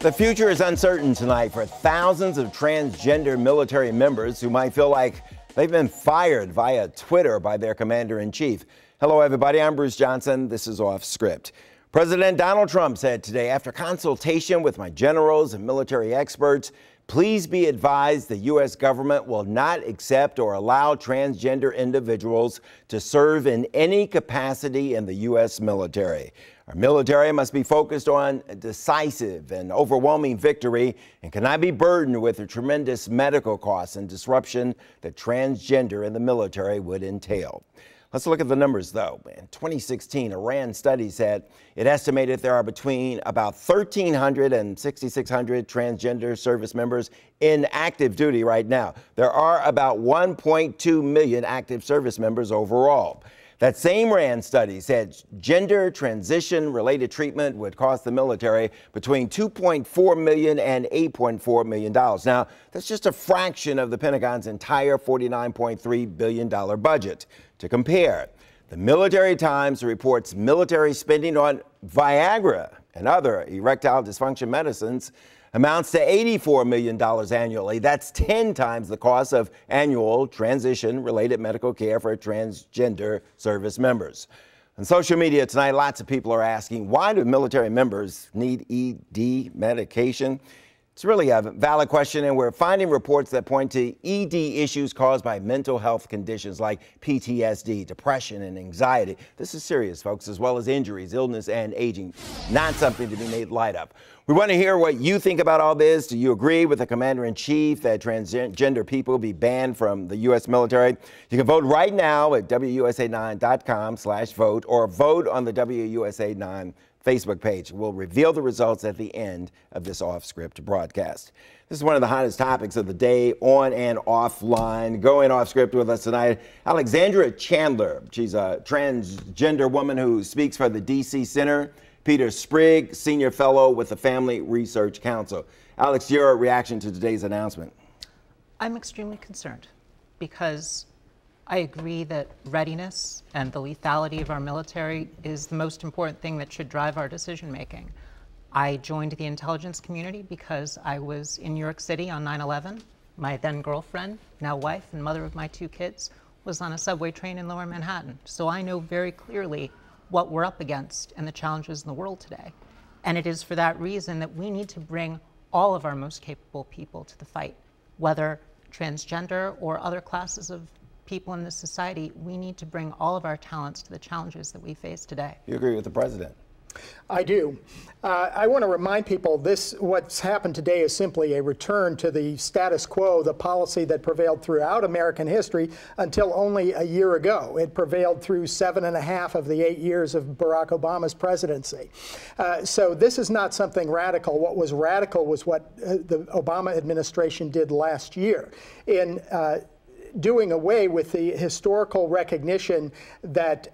The future is uncertain tonight for thousands of transgender military members who might feel like they've been fired via Twitter by their commander-in-chief. Hello, everybody. I'm Bruce Johnson. This is Off Script. President Donald Trump said today, after consultation with my generals and military experts, please be advised the U.S. government will not accept or allow transgender individuals to serve in any capacity in the U.S. military. Our military must be focused on a decisive and overwhelming victory and cannot be burdened with the tremendous medical costs and disruption that transgender in the military would entail. Let's look at the numbers, though. In 2016, a RAND study said it estimated there are between about 1,300 and 6,600 transgender service members in active duty right now. There are about 1.2 million active service members overall. That same RAND study said gender transition-related treatment would cost the military between $2.4 million and $8.4 million. Now, that's just a fraction of the Pentagon's entire $49.3 billion budget. To compare, the Military Times reports military spending on Viagra and other erectile dysfunction medicines amounts to $84 million annually. That's 10 times the cost of annual transition-related medical care for transgender service members. On social media tonight, lots of people are asking, why do military members need ED medication? It's really a valid question, and we're finding reports that point to ED issues caused by mental health conditions like PTSD, depression, and anxiety. This is serious, folks, as well as injuries, illness, and aging. Not something to be made light of. We want to hear what you think about all this. Do you agree with the commander-in-chief that transgender people be banned from the U.S. military? You can vote right now at WUSA9.com/vote or vote on the WUSA9 Facebook page. We'll reveal the results at the end of this off-script broadcast. This is one of the hottest topics of the day, on and offline. Going off script with us tonight, Alexandra Chandler. She's a transgender woman who speaks for the D.C. Center. Peter Sprigg, senior fellow with the Family Research Council. Alex, your reaction to today's announcement? I'm extremely concerned because I agree that readiness and the lethality of our military is the most important thing that should drive our decision making. I joined the intelligence community because I was in New York City on 9/11. My then girlfriend, now wife and mother of my 2 kids, was on a subway train in Lower Manhattan. So I know very clearly what we're up against and the challenges in the world today. And it is for that reason that we need to bring all of our most capable people to the fight, whether transgender or other classes of people in this society. We need to bring all of our talents to the challenges that we face today. You agree with the president? I do. I want to remind people what's happened today is simply a return to the status quo, the policy that prevailed throughout American history until only a year ago. It prevailed through 7.5 of the 8 years of Barack Obama's presidency. So this is not something radical. What was radical was what the Obama administration did last year in doing away with the historical recognition that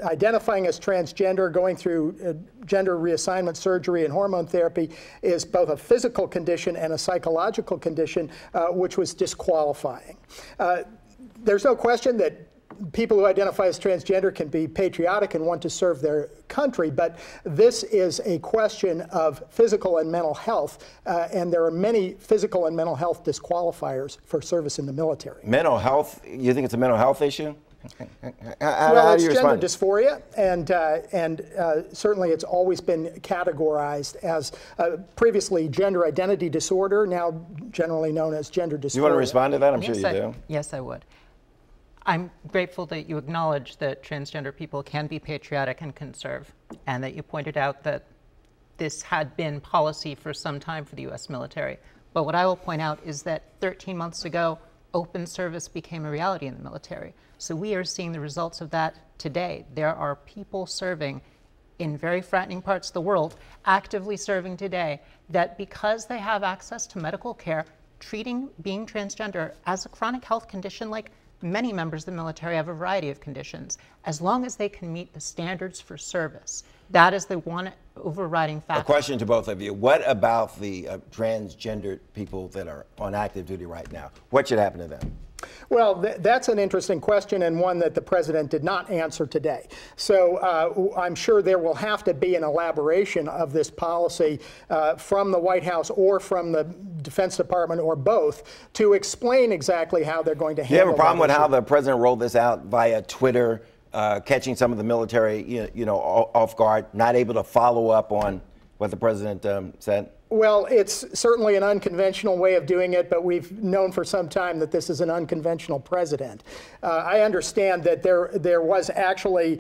identifying as transgender, going through gender reassignment surgery and hormone therapy is both a physical condition and a psychological condition, which was disqualifying. There's no question that people who identify as transgender can be patriotic and want to serve their country, but this is a question of physical and mental health, and there are many physical and mental health disqualifiers for service in the military. Mental health? You think it's a mental health issue? Well, it's gender dysphoria, and certainly it's always been categorized as previously gender identity disorder, now generally known as gender dysphoria. You want to respond to that? I'm sure you do. Yes, I would. I'm grateful that you acknowledge that transgender people can be patriotic and can serve, and that you pointed out that this had been policy for some time for the U.S. military. But what I will point out is that 13 months ago, open service became a reality in the military. So we are seeing the results of that today. There are people serving in very frightening parts of the world, actively serving today, that because they have access to medical care, treating being transgender as a chronic health condition, like many members of the military have a variety of conditions, as long as they can meet the standards for service. That is the one overriding factor. A question to both of you. What about the transgender people that are on active duty right now? What should happen to them? Well, that's an interesting question, and one that the president did not answer today. So I'm sure there will have to be an elaboration of this policy from the White House or from the Defense Department or both to explain exactly how they're going to handle it. Do you have a problem with how the president rolled this out via Twitter, catching some of the military off guard, not able to follow up on what the president said? Well, it's certainly an unconventional way of doing it, but we've known for some time that this is an unconventional president. I understand that there was actually,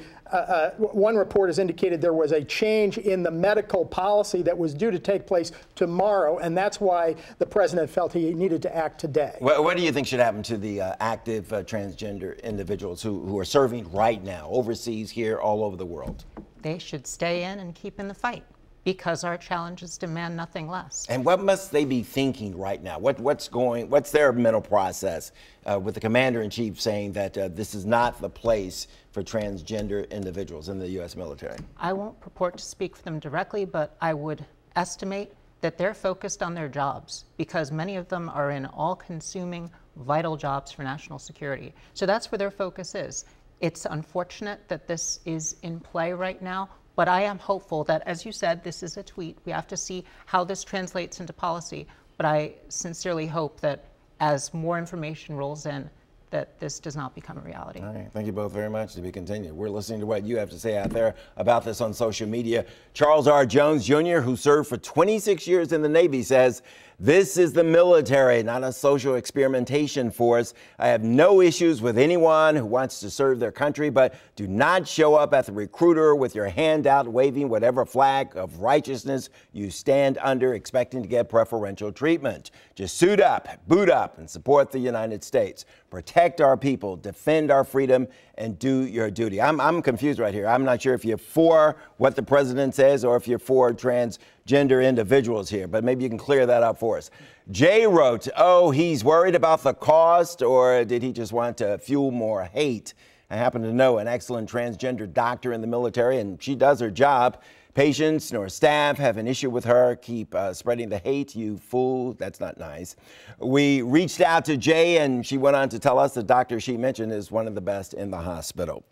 one report has indicated there was a change in the medical policy that was due to take place tomorrow, and that's why the president felt he needed to act today. What do you think should happen to the active transgender individuals who are serving right now, overseas, here, all over the world? They should stay in and keep in the fight, because our challenges demand nothing less. And what must they be thinking right now? What's their mental process with the commander-in-chief saying that this is not the place for transgender individuals in the U.S. military? I won't purport to speak for them directly, but I would estimate that they're focused on their jobs, because many of them are in all-consuming, vital jobs for national security. So that's where their focus is. It's unfortunate that this is in play right now, but I am hopeful that, as you said, this is a tweet. We have to see how this translates into policy. But I sincerely hope that as more information rolls in, that this does not become a reality. All right. Thank you both very much. To be continued. We're listening to what you have to say out there about this on social media. Charles R. Jones, Jr., who served for 26 years in the Navy, says, "This is the military, not a social experimentation force. I have no issues with anyone who wants to serve their country, but do not show up at the recruiter with your hand out waving whatever flag of righteousness you stand under, expecting to get preferential treatment. Just suit up, boot up, and support the United States. Protect our people, defend our freedom, and do your duty." I'm confused right here. I'm not sure if you're for what the president says or if you're for transgender individuals here, but maybe you can clear that up for us. Jay wrote, "Oh, he's worried about the cost, or did he just want to fuel more hate? I happen to know an excellent transgender doctor in the military, and she does her job. Patients nor staff have an issue with her. Keep spreading the hate, you fool." That's not nice. We reached out to Jay, and she went on to tell us the doctor she mentioned is one of the best in the hospital.